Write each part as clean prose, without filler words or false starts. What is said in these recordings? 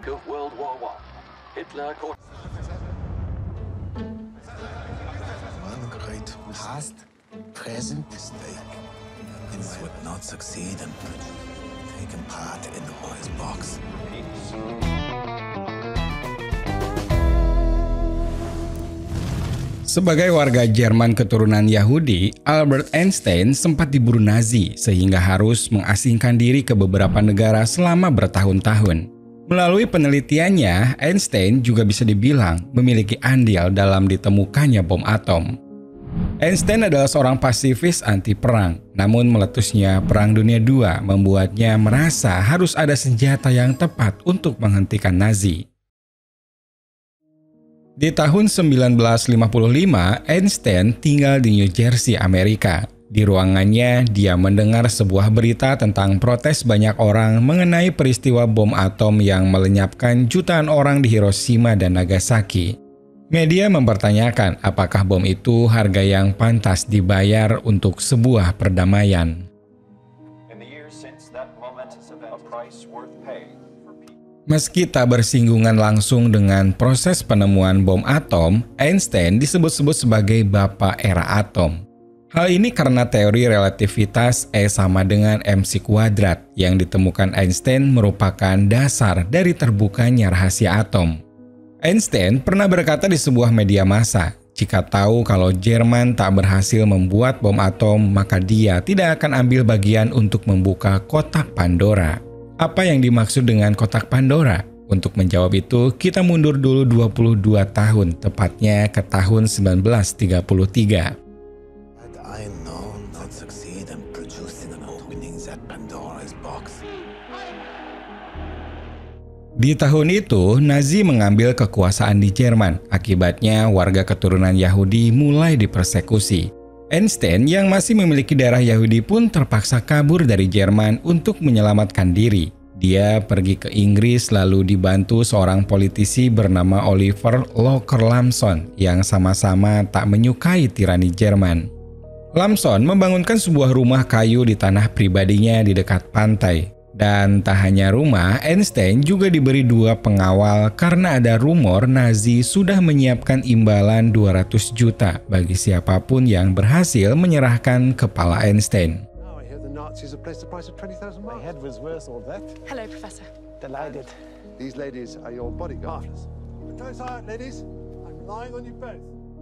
of World War I, Hitler caught... One great past, present mistake. This would not succeed in taking part in the boys' box. Sebagai warga Jerman keturunan Yahudi, Albert Einstein sempat diburu Nazi sehingga harus mengasingkan diri ke beberapa negara selama bertahun-tahun. Melalui penelitiannya, Einstein juga bisa dibilang memiliki andil dalam ditemukannya bom atom. Einstein adalah seorang pasifis anti-perang, namun meletusnya Perang Dunia II membuatnya merasa harus ada senjata yang tepat untuk menghentikan Nazi. Di tahun 1955, Einstein tinggal di New Jersey, Amerika. Di ruangannya, dia mendengar sebuah berita tentang protes banyak orang mengenai peristiwa bom atom yang melenyapkan jutaan orang di Hiroshima dan Nagasaki. Media mempertanyakan apakah bom itu harga yang pantas dibayar untuk sebuah perdamaian. Meski tak bersinggungan langsung dengan proses penemuan bom atom, Einstein disebut-sebut sebagai bapak era atom. Hal ini karena teori relativitas E sama dengan mc kuadrat yang ditemukan Einstein merupakan dasar dari terbukanya rahasia atom. Einstein pernah berkata di sebuah media massa, jika tahu kalau Jerman tak berhasil membuat bom atom, maka dia tidak akan ambil bagian untuk membuka kotak Pandora. Apa yang dimaksud dengan kotak Pandora? Untuk menjawab itu, kita mundur dulu 22 tahun, tepatnya ke tahun 1933. Di tahun itu, Nazi mengambil kekuasaan di Jerman. Akibatnya, warga keturunan Yahudi mulai dipersekusi. Einstein yang masih memiliki darah Yahudi pun terpaksa kabur dari Jerman untuk menyelamatkan diri. Dia pergi ke Inggris lalu dibantu seorang politisi bernama Oliver Locker Lamson yang sama-sama tak menyukai tirani Jerman. Lamson membangunkan sebuah rumah kayu di tanah pribadinya di dekat pantai. Dan tak hanya rumah, Einstein juga diberi 2 pengawal karena ada rumor Nazi sudah menyiapkan imbalan 200 juta bagi siapapun yang berhasil menyerahkan kepala Einstein. Hello, Professor. Delighted. These ladies are your bodyguards. Close eye, ladies. I'm relying on you both.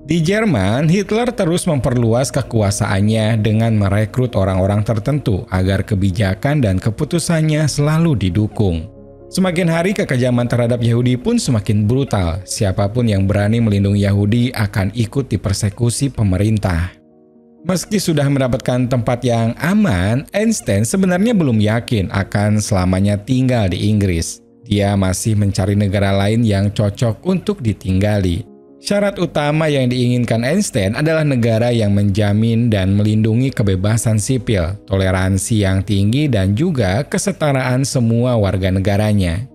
Di Jerman, Hitler terus memperluas kekuasaannya dengan merekrut orang-orang tertentu agar kebijakan dan keputusannya selalu didukung. Semakin hari kekejaman terhadap Yahudi pun semakin brutal. Siapapun yang berani melindungi Yahudi akan ikut dipersekusi pemerintah. Meski sudah mendapatkan tempat yang aman, Einstein sebenarnya belum yakin akan selamanya tinggal di Inggris. Dia masih mencari negara lain yang cocok untuk ditinggali. Syarat utama yang diinginkan Einstein adalah negara yang menjamin dan melindungi kebebasan sipil, toleransi yang tinggi, dan juga kesetaraan semua warga negaranya.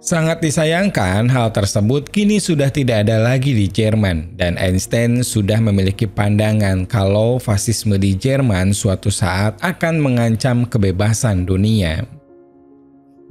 Sangat disayangkan hal tersebut kini sudah tidak ada lagi di Jerman, dan Einstein sudah memiliki pandangan kalau fasisme di Jerman suatu saat akan mengancam kebebasan dunia.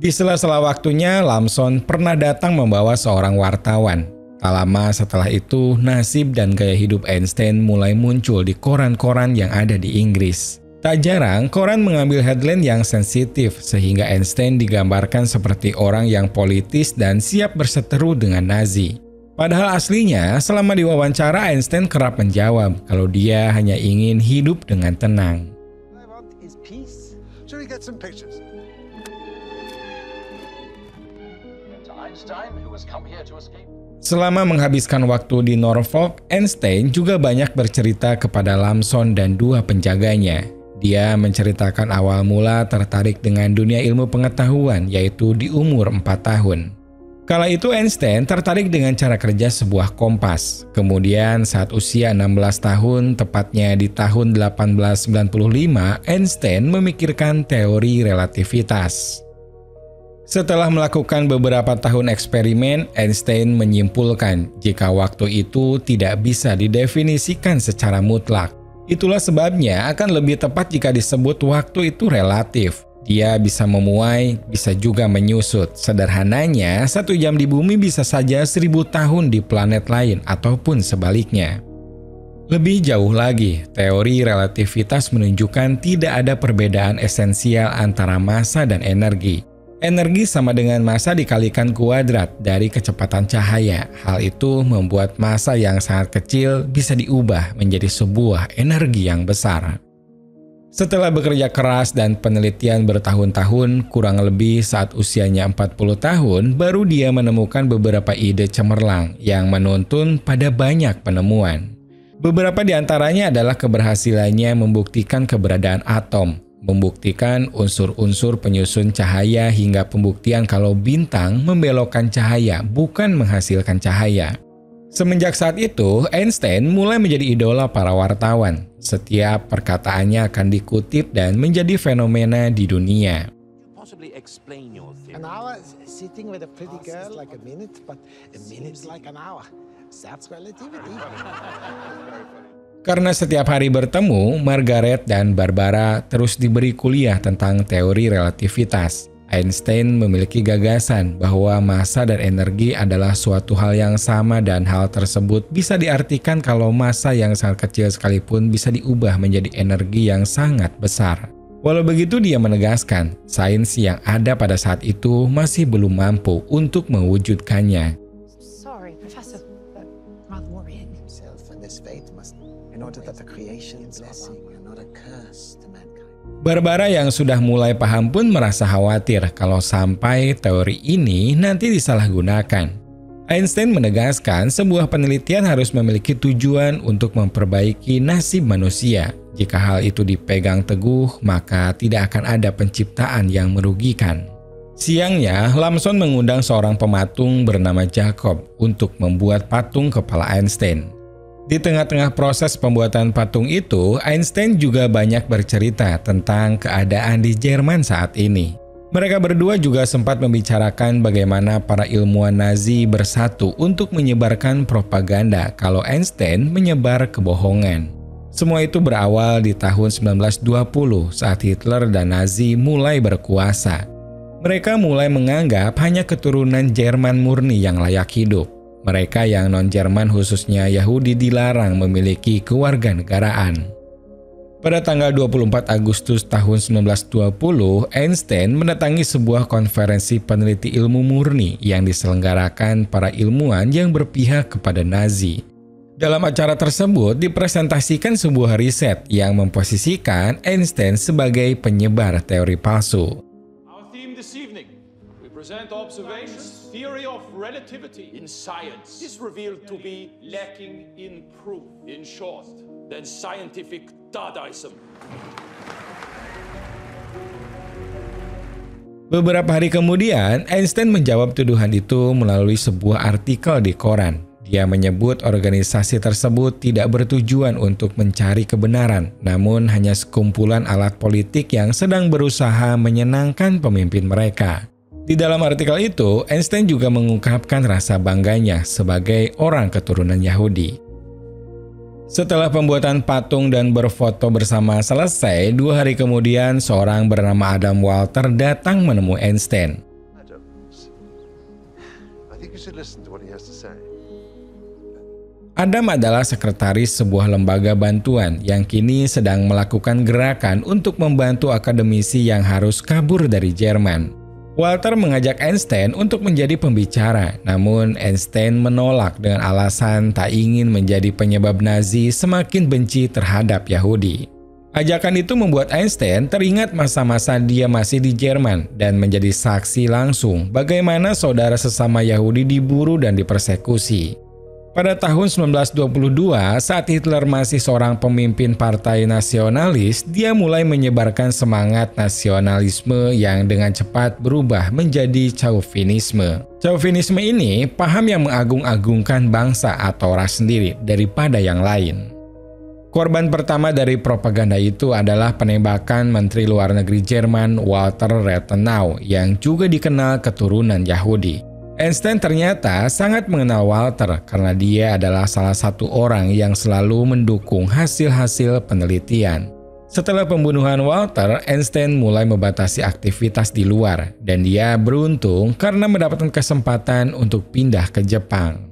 Di sela-sela waktunya, Lamson pernah datang membawa seorang wartawan. Tak lama setelah itu, nasib dan gaya hidup Einstein mulai muncul di koran-koran yang ada di Inggris. Tak jarang, koran mengambil headline yang sensitif sehingga Einstein digambarkan seperti orang yang politis dan siap berseteru dengan Nazi. Padahal aslinya, selama diwawancara Einstein kerap menjawab kalau dia hanya ingin hidup dengan tenang. Selama menghabiskan waktu di Norfolk, Einstein juga banyak bercerita kepada Lamson dan 2 penjaganya. Dia menceritakan awal mula tertarik dengan dunia ilmu pengetahuan, yaitu di umur 4 tahun. Kala itu Einstein tertarik dengan cara kerja sebuah kompas. Kemudian saat usia 16 tahun, tepatnya di tahun 1895, Einstein memikirkan teori relativitas. Setelah melakukan beberapa tahun eksperimen, Einstein menyimpulkan jika waktu itu tidak bisa didefinisikan secara mutlak. Itulah sebabnya akan lebih tepat jika disebut waktu itu relatif. Dia bisa memuai, bisa juga menyusut. Sederhananya, 1 jam di bumi bisa saja 1000 tahun di planet lain ataupun sebaliknya. Lebih jauh lagi, teori relativitas menunjukkan tidak ada perbedaan esensial antara massa dan energi. Energi sama dengan massa dikalikan kuadrat dari kecepatan cahaya. Hal itu membuat massa yang sangat kecil bisa diubah menjadi sebuah energi yang besar. Setelah bekerja keras dan penelitian bertahun-tahun, kurang lebih saat usianya 40 tahun, baru dia menemukan beberapa ide cemerlang yang menuntun pada banyak penemuan. Beberapa di antaranya adalah keberhasilannya membuktikan keberadaan atom, membuktikan unsur-unsur penyusun cahaya hingga pembuktian kalau bintang membelokkan cahaya, bukan menghasilkan cahaya. Semenjak saat itu, Einstein mulai menjadi idola para wartawan. Setiap perkataannya akan dikutip dan menjadi fenomena di dunia. An hour sitting with a pretty girl like a minute, but a minute's like an hour. That's relativity. Karena setiap hari bertemu, Margaret dan Barbara terus diberi kuliah tentang teori relativitas. Einstein memiliki gagasan bahwa massa dan energi adalah suatu hal yang sama dan hal tersebut bisa diartikan kalau massa yang sangat kecil sekalipun bisa diubah menjadi energi yang sangat besar. Walau begitu, dia menegaskan, sains yang ada pada saat itu masih belum mampu untuk mewujudkannya. Sorry, Professor, but rather worrying. Barbara yang sudah mulai paham pun merasa khawatir kalau sampai teori ini nanti disalahgunakan. Einstein menegaskan sebuah penelitian harus memiliki tujuan untuk memperbaiki nasib manusia. Jika hal itu dipegang teguh, maka tidak akan ada penciptaan yang merugikan. Siangnya, Lamson mengundang seorang pematung bernama Jacob untuk membuat patung kepala Einstein. Di tengah-tengah proses pembuatan patung itu, Einstein juga banyak bercerita tentang keadaan di Jerman saat ini. Mereka berdua juga sempat membicarakan bagaimana para ilmuwan Nazi bersatu untuk menyebarkan propaganda kalau Einstein menyebar kebohongan. Semua itu berawal di tahun 1920 saat Hitler dan Nazi mulai berkuasa. Mereka mulai menganggap hanya keturunan Jerman murni yang layak hidup. Mereka yang non-Jerman khususnya Yahudi dilarang memiliki kewarganegaraan. Pada tanggal 24 Agustus tahun 1920, Einstein mendatangi sebuah konferensi peneliti ilmu murni yang diselenggarakan para ilmuwan yang berpihak kepada Nazi. Dalam acara tersebut dipresentasikan sebuah riset yang memposisikan Einstein sebagai penyebar teori palsu. Our theme this evening, we present observations, theory of relativity in science is revealed to be lacking in proof. In short, than scientific Dadaism. Beberapa hari kemudian, Einstein menjawab tuduhan itu melalui sebuah artikel di koran. Dia menyebut organisasi tersebut tidak bertujuan untuk mencari kebenaran, namun hanya sekumpulan alat politik yang sedang berusaha menyenangkan pemimpin mereka. Di dalam artikel itu, Einstein juga mengungkapkan rasa bangganya sebagai orang keturunan Yahudi. Setelah pembuatan patung dan berfoto bersama selesai, 2 hari kemudian seorang bernama Adam Walter datang menemui Einstein. Adam adalah sekretaris sebuah lembaga bantuan yang kini sedang melakukan gerakan untuk membantu akademisi yang harus kabur dari Jerman. Walter mengajak Einstein untuk menjadi pembicara, namun Einstein menolak dengan alasan tak ingin menjadi penyebab Nazi semakin benci terhadap Yahudi. Ajakan itu membuat Einstein teringat masa-masa dia masih di Jerman dan menjadi saksi langsung bagaimana saudara sesama Yahudi diburu dan dipersekusi. Pada tahun 1922, saat Hitler masih seorang pemimpin partai nasionalis, dia mulai menyebarkan semangat nasionalisme yang dengan cepat berubah menjadi chauvinisme. Chauvinisme ini paham yang mengagung-agungkan bangsa atau ras sendiri daripada yang lain. Korban pertama dari propaganda itu adalah penembakan Menteri Luar Negeri Jerman Walter Rathenau yang juga dikenal keturunan Yahudi. Einstein ternyata sangat mengenal Walter karena dia adalah salah satu orang yang selalu mendukung hasil-hasil penelitian. Setelah pembunuhan Walter, Einstein mulai membatasi aktivitas di luar, dan dia beruntung karena mendapatkan kesempatan untuk pindah ke Jepang.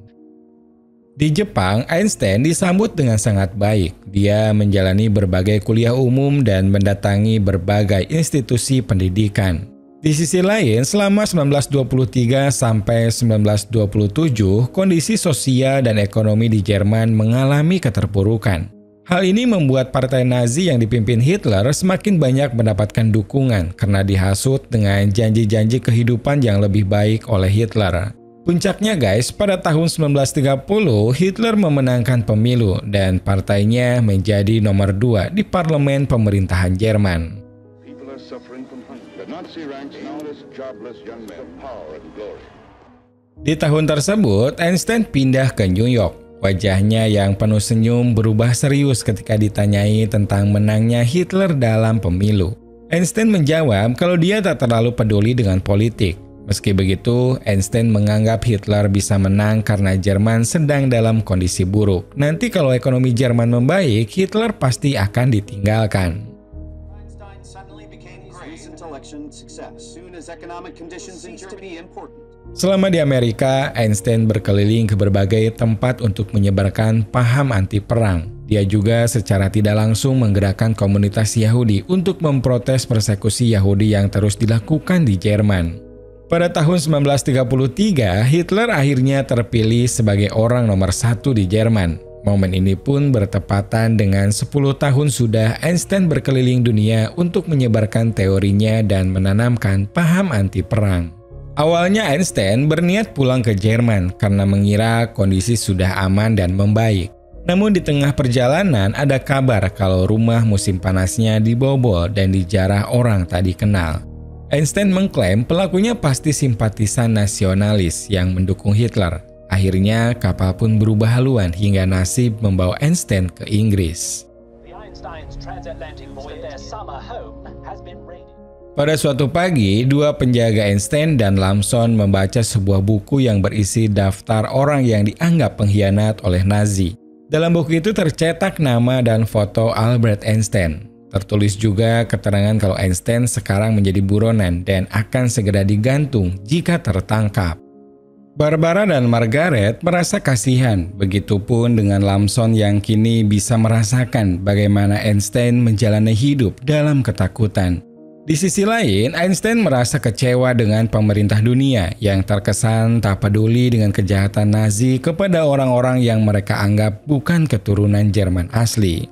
Di Jepang, Einstein disambut dengan sangat baik. Dia menjalani berbagai kuliah umum dan mendatangi berbagai institusi pendidikan. Di sisi lain, selama 1923 sampai 1927, kondisi sosial dan ekonomi di Jerman mengalami keterpurukan. Hal ini membuat partai Nazi yang dipimpin Hitler semakin banyak mendapatkan dukungan karena dihasut dengan janji-janji kehidupan yang lebih baik oleh Hitler. Puncaknya guys, pada tahun 1930 Hitler memenangkan pemilu dan partainya menjadi nomor 2 di parlemen pemerintahan Jerman. Di tahun tersebut, Einstein pindah ke New York. Wajahnya yang penuh senyum berubah serius ketika ditanyai tentang menangnya Hitler dalam pemilu. Einstein menjawab kalau dia tak terlalu peduli dengan politik. Meski begitu, Einstein menganggap Hitler bisa menang karena Jerman sedang dalam kondisi buruk. Nanti kalau ekonomi Jerman membaik, Hitler pasti akan ditinggalkan. Selama di Amerika, Einstein berkeliling ke berbagai tempat untuk menyebarkan paham anti perang. Dia juga secara tidak langsung menggerakkan komunitas Yahudi untuk memprotes persekusi Yahudi yang terus dilakukan di Jerman. Pada tahun 1933, Hitler akhirnya terpilih sebagai orang nomor 1 di Jerman. Momen ini pun bertepatan dengan 10 tahun sudah Einstein berkeliling dunia untuk menyebarkan teorinya dan menanamkan paham anti perang. Awalnya Einstein berniat pulang ke Jerman karena mengira kondisi sudah aman dan membaik. Namun di tengah perjalanan ada kabar kalau rumah musim panasnya dibobol dan dijarah orang tak dikenal. Einstein mengklaim pelakunya pasti simpatisan nasionalis yang mendukung Hitler. Akhirnya kapal pun berubah haluan hingga nasib membawa Einstein ke Inggris. Pada suatu pagi, dua penjaga Einstein dan Lamson membaca sebuah buku yang berisi daftar orang yang dianggap pengkhianat oleh Nazi. Dalam buku itu tercetak nama dan foto Albert Einstein. Tertulis juga keterangan kalau Einstein sekarang menjadi buronan dan akan segera digantung jika tertangkap. Barbara dan Margaret merasa kasihan, begitupun dengan Lamson yang kini bisa merasakan bagaimana Einstein menjalani hidup dalam ketakutan. Di sisi lain, Einstein merasa kecewa dengan pemerintah dunia yang terkesan tak peduli dengan kejahatan Nazi kepada orang-orang yang mereka anggap bukan keturunan Jerman asli.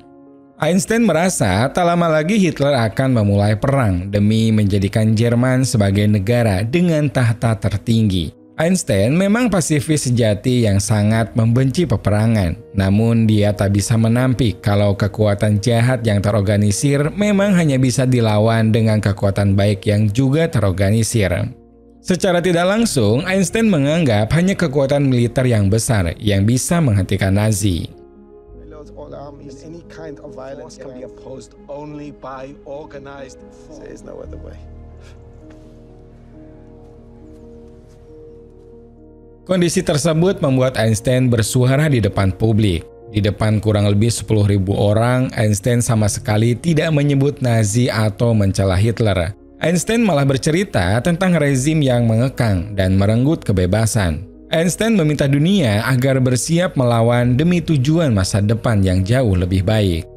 Einstein merasa tak lama lagi Hitler akan memulai perang demi menjadikan Jerman sebagai negara dengan tahta tertinggi. Einstein memang pasifis sejati yang sangat membenci peperangan, namun dia tak bisa menampik kalau kekuatan jahat yang terorganisir memang hanya bisa dilawan dengan kekuatan baik yang juga terorganisir. Secara tidak langsung, Einstein menganggap hanya kekuatan militer yang besar yang bisa menghentikan Nazi. Kondisi tersebut membuat Einstein bersuara di depan publik. Di depan kurang lebih 10.000 orang, Einstein sama sekali tidak menyebut Nazi atau mencela Hitler. Einstein malah bercerita tentang rezim yang mengekang dan merenggut kebebasan. Einstein meminta dunia agar bersiap melawan demi tujuan masa depan yang jauh lebih baik.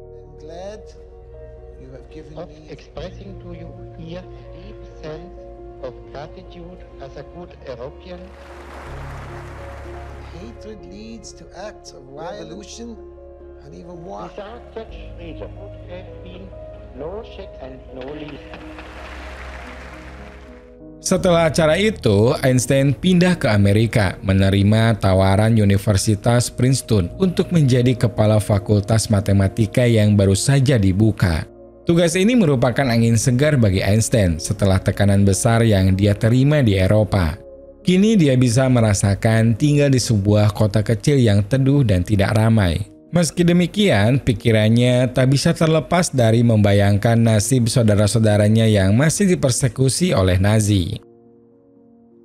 Hatred leads to acts of revolution and even war. Without such freedom would have been no check and no leave. Setelah acara itu, Einstein pindah ke Amerika, menerima tawaran Universitas Princeton untuk menjadi kepala fakultas matematika yang baru saja dibuka. Tugas ini merupakan angin segar bagi Einstein setelah tekanan besar yang dia terima di Eropa. Kini dia bisa merasakan tinggal di sebuah kota kecil yang teduh dan tidak ramai. Meski demikian, pikirannya tak bisa terlepas dari membayangkan nasib saudara-saudaranya yang masih dipersekusi oleh Nazi.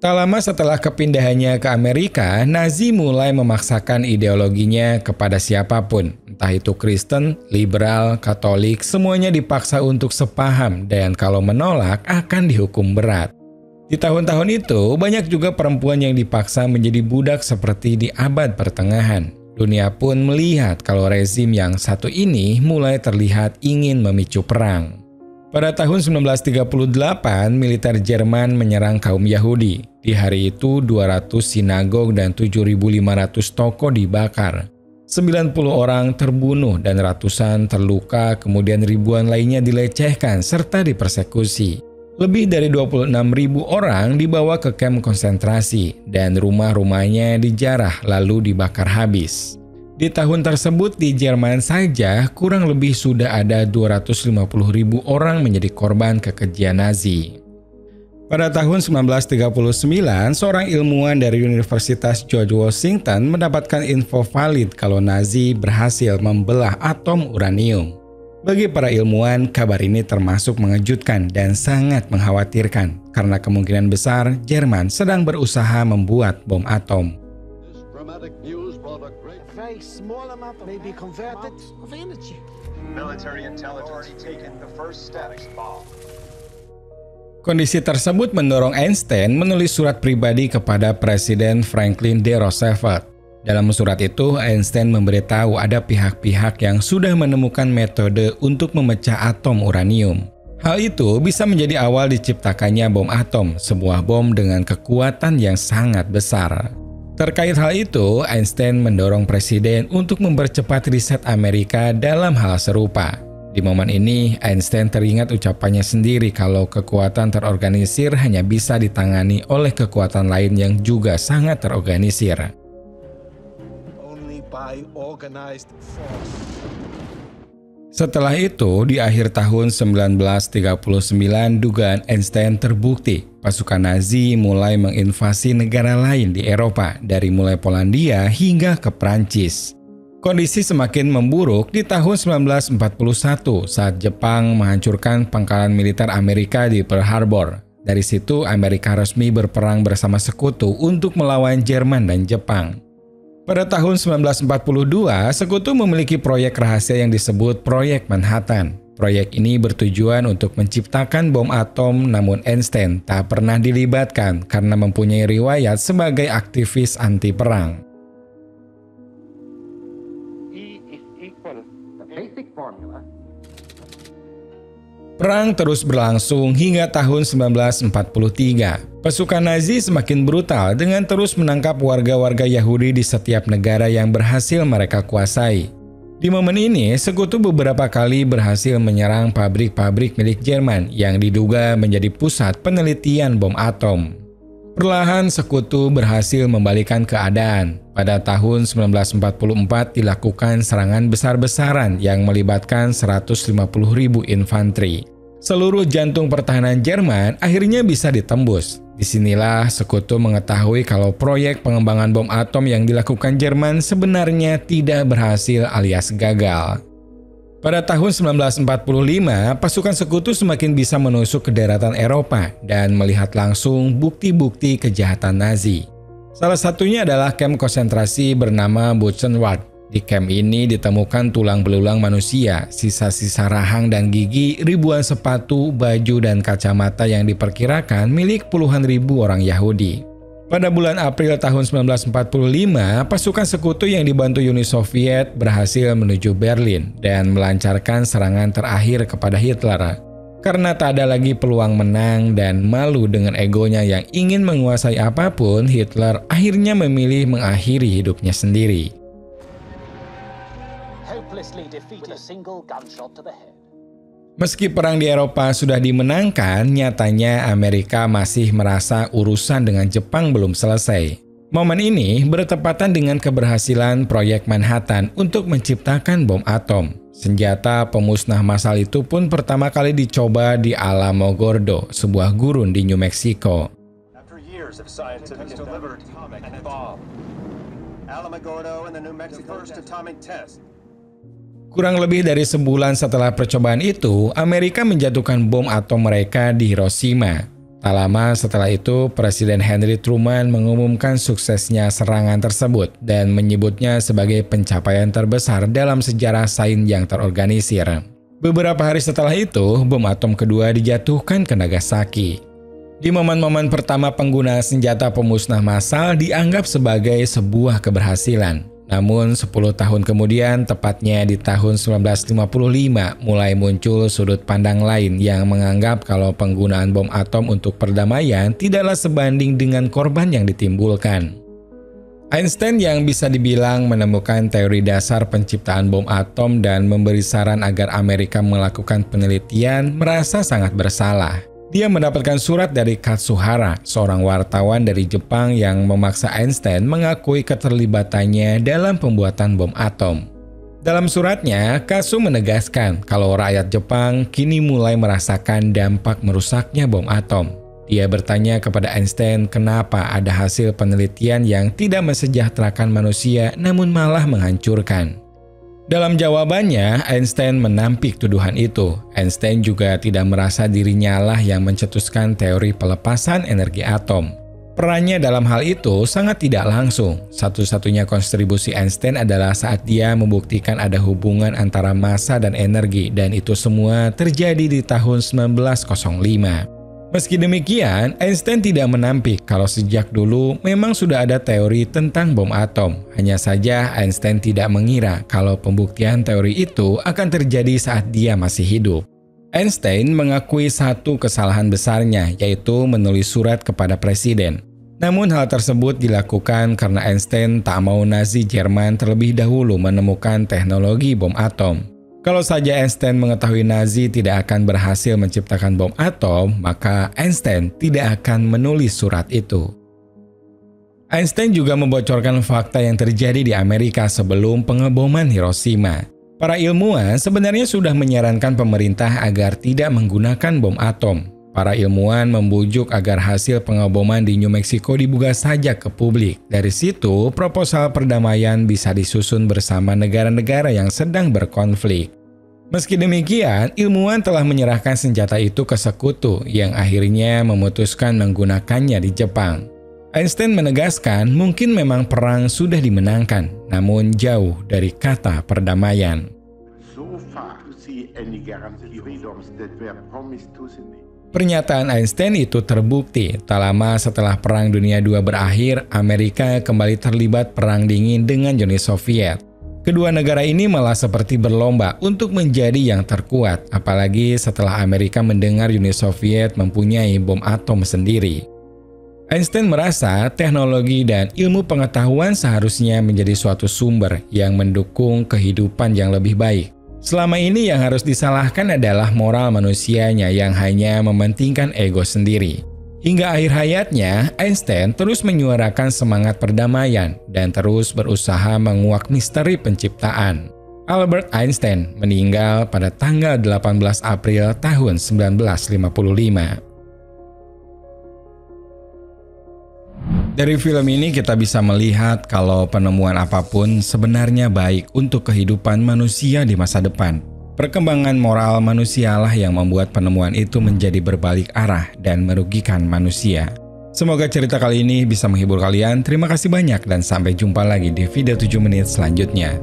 Tak lama setelah kepindahannya ke Amerika, Nazi mulai memaksakan ideologinya kepada siapapun. Entah itu Kristen, liberal, Katolik, semuanya dipaksa untuk sepaham dan kalau menolak akan dihukum berat. Di tahun-tahun itu, banyak juga perempuan yang dipaksa menjadi budak seperti di abad pertengahan. Dunia pun melihat kalau rezim yang satu ini mulai terlihat ingin memicu perang. Pada tahun 1938, militer Jerman menyerang kaum Yahudi. Di hari itu, 200 sinagog dan 7.500 toko dibakar. 90 orang terbunuh dan ratusan terluka, kemudian ribuan lainnya dilecehkan serta dipersekusi. Lebih dari 26.000 orang dibawa ke kamp konsentrasi dan rumah-rumahnya dijarah lalu dibakar habis. Di tahun tersebut di Jerman saja kurang lebih sudah ada 250.000 orang menjadi korban kekejian Nazi. Pada tahun 1939, seorang ilmuwan dari Universitas George Washington mendapatkan info valid kalau Nazi berhasil membelah atom uranium. Bagi para ilmuwan, kabar ini termasuk mengejutkan dan sangat mengkhawatirkan karena kemungkinan besar Jerman sedang berusaha membuat bom atom. Very small amount may be converted of energy. Military intelligence taken the first steps. Kondisi tersebut mendorong Einstein menulis surat pribadi kepada Presiden Franklin D. Roosevelt. Dalam surat itu, Einstein memberitahu ada pihak-pihak yang sudah menemukan metode untuk memecah atom uranium. Hal itu bisa menjadi awal diciptakannya bom atom, sebuah bom dengan kekuatan yang sangat besar. Terkait hal itu, Einstein mendorong presiden untuk mempercepat riset Amerika dalam hal serupa. Di momen ini, Einstein teringat ucapannya sendiri kalau kekuatan terorganisir hanya bisa ditangani oleh kekuatan lain yang juga sangat terorganisir. Only by organized force. Setelah itu, di akhir tahun 1939, dugaan Einstein terbukti. Pasukan Nazi mulai menginvasi negara lain di Eropa, dari mulai Polandia hingga ke Prancis. Kondisi semakin memburuk di tahun 1941 saat Jepang menghancurkan pangkalan militer Amerika di Pearl Harbor. Dari situ, Amerika resmi berperang bersama sekutu untuk melawan Jerman dan Jepang. Pada tahun 1942, sekutu memiliki proyek rahasia yang disebut Proyek Manhattan. Proyek ini bertujuan untuk menciptakan bom atom, namun Einstein tak pernah dilibatkan karena mempunyai riwayat sebagai aktivis anti-perang. E is equal the basic formula. Perang terus berlangsung hingga tahun 1943. Pasukan Nazi semakin brutal dengan terus menangkap warga-warga Yahudi di setiap negara yang berhasil mereka kuasai. Di momen ini, sekutu beberapa kali berhasil menyerang pabrik-pabrik milik Jerman yang diduga menjadi pusat penelitian bom atom. Perlahan sekutu berhasil membalikan keadaan. Pada tahun 1944 dilakukan serangan besar-besaran yang melibatkan 150.000 infanteri. Seluruh jantung pertahanan Jerman akhirnya bisa ditembus. Disinilah sekutu mengetahui kalau proyek pengembangan bom atom yang dilakukan Jerman sebenarnya tidak berhasil alias gagal. Pada tahun 1945, pasukan sekutu semakin bisa menusuk ke daratan Eropa dan melihat langsung bukti-bukti kejahatan Nazi. Salah satunya adalah kamp konsentrasi bernama Buchenwald. Di kamp ini ditemukan tulang belulang manusia, sisa-sisa rahang dan gigi, ribuan sepatu, baju, dan kacamata yang diperkirakan milik puluhan ribu orang Yahudi. Pada bulan April tahun 1945, pasukan sekutu yang dibantu Uni Soviet berhasil menuju Berlin dan melancarkan serangan terakhir kepada Hitler. Karena tak ada lagi peluang menang dan malu dengan egonya yang ingin menguasai apapun, Hitler akhirnya memilih mengakhiri hidupnya sendiri. Meski perang di Eropa sudah dimenangkan, nyatanya Amerika masih merasa urusan dengan Jepang belum selesai. Momen ini bertepatan dengan keberhasilan proyek Manhattan untuk menciptakan bom atom. Senjata pemusnah massal itu pun pertama kali dicoba di Alamogordo, sebuah gurun di New Mexico. Kurang lebih dari sebulan setelah percobaan itu, Amerika menjatuhkan bom atom mereka di Hiroshima. Tak lama setelah itu, Presiden Henry Truman mengumumkan suksesnya serangan tersebut dan menyebutnya sebagai pencapaian terbesar dalam sejarah sains yang terorganisir. Beberapa hari setelah itu, bom atom kedua dijatuhkan ke Nagasaki. Di momen-momen pertama penggunaan senjata pemusnah massal dianggap sebagai sebuah keberhasilan. Namun 10 tahun kemudian, tepatnya di tahun 1955, mulai muncul sudut pandang lain yang menganggap kalau penggunaan bom atom untuk perdamaian tidaklah sebanding dengan korban yang ditimbulkan. Einstein yang bisa dibilang menemukan teori dasar penciptaan bom atom dan memberi saran agar Amerika melakukan penelitian, merasa sangat bersalah. Dia mendapatkan surat dari Katsuhara, seorang wartawan dari Jepang yang memaksa Einstein mengakui keterlibatannya dalam pembuatan bom atom. Dalam suratnya, Katsu menegaskan kalau rakyat Jepang kini mulai merasakan dampak merusaknya bom atom. Dia bertanya kepada Einstein kenapa ada hasil penelitian yang tidak mensejahterakan manusia namun malah menghancurkan. Dalam jawabannya, Einstein menampik tuduhan itu. Einstein juga tidak merasa dirinya lah yang mencetuskan teori pelepasan energi atom. Perannya dalam hal itu sangat tidak langsung. Satu-satunya kontribusi Einstein adalah saat dia membuktikan ada hubungan antara massa dan energi, dan itu semua terjadi di tahun 1905. Meski demikian, Einstein tidak menampik kalau sejak dulu memang sudah ada teori tentang bom atom. Hanya saja Einstein tidak mengira kalau pembuktian teori itu akan terjadi saat dia masih hidup. Einstein mengakui satu kesalahan besarnya, yaitu menulis surat kepada presiden. Namun hal tersebut dilakukan karena Einstein tak mau Nazi Jerman terlebih dahulu menemukan teknologi bom atom. Kalau saja Einstein mengetahui Nazi tidak akan berhasil menciptakan bom atom, maka Einstein tidak akan menulis surat itu. Einstein juga membocorkan fakta yang terjadi di Amerika sebelum pengeboman Hiroshima. Para ilmuwan sebenarnya sudah menyarankan pemerintah agar tidak menggunakan bom atom. Para ilmuwan membujuk agar hasil pengeboman di New Mexico dibuka saja ke publik. Dari situ, proposal perdamaian bisa disusun bersama negara-negara yang sedang berkonflik. Meski demikian, ilmuwan telah menyerahkan senjata itu ke sekutu yang akhirnya memutuskan menggunakannya di Jepang. Einstein menegaskan mungkin memang perang sudah dimenangkan, namun jauh dari kata perdamaian. Pernyataan Einstein itu terbukti. Tak lama setelah Perang Dunia II berakhir, Amerika kembali terlibat perang dingin dengan Uni Soviet. Kedua negara ini malah seperti berlomba untuk menjadi yang terkuat, apalagi setelah Amerika mendengar Uni Soviet mempunyai bom atom sendiri. Einstein merasa teknologi dan ilmu pengetahuan seharusnya menjadi suatu sumber yang mendukung kehidupan yang lebih baik. Selama ini yang harus disalahkan adalah moral manusianya yang hanya mementingkan ego sendiri. Hingga akhir hayatnya, Einstein terus menyuarakan semangat perdamaian dan terus berusaha menguak misteri penciptaan. Albert Einstein meninggal pada tanggal 18 April tahun 1955. Dari film ini kita bisa melihat kalau penemuan apapun sebenarnya baik untuk kehidupan manusia di masa depan. Perkembangan moral manusialah yang membuat penemuan itu menjadi berbalik arah dan merugikan manusia. Semoga cerita kali ini bisa menghibur kalian. Terima kasih banyak dan sampai jumpa lagi di video 7 menit selanjutnya.